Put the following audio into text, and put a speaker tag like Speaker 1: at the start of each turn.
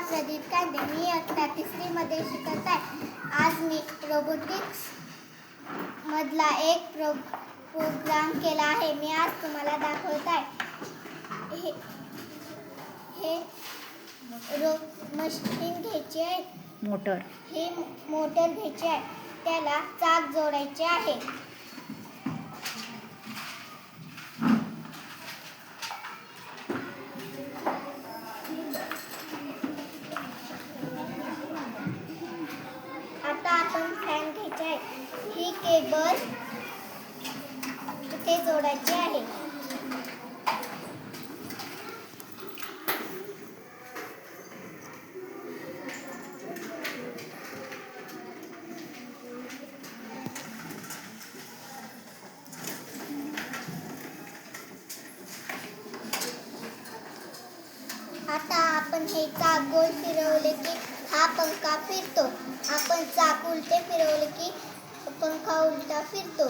Speaker 1: प्रदीप कांदे. मी इयत्ता 3री मध्ये शिकत आहे. आज मी रोबोटिक्स मधला एक प्रोग्राम केला आहे. मी आज तुम्हाला दाखवत आहे. हे मशीन घ्यायची आहे. ही मोटर घ्यायची आहे. त्याला चाक जोडायचे आहे. आता आपण फॅन घ्यायचे आहे. ही केबल इथे जोडायची आहे. आता आपण हे चाक गोल फिरवले की हा पंखा फिरतो. आपण चाक उलटे फिरवले की पंखा उलटा फिरतो.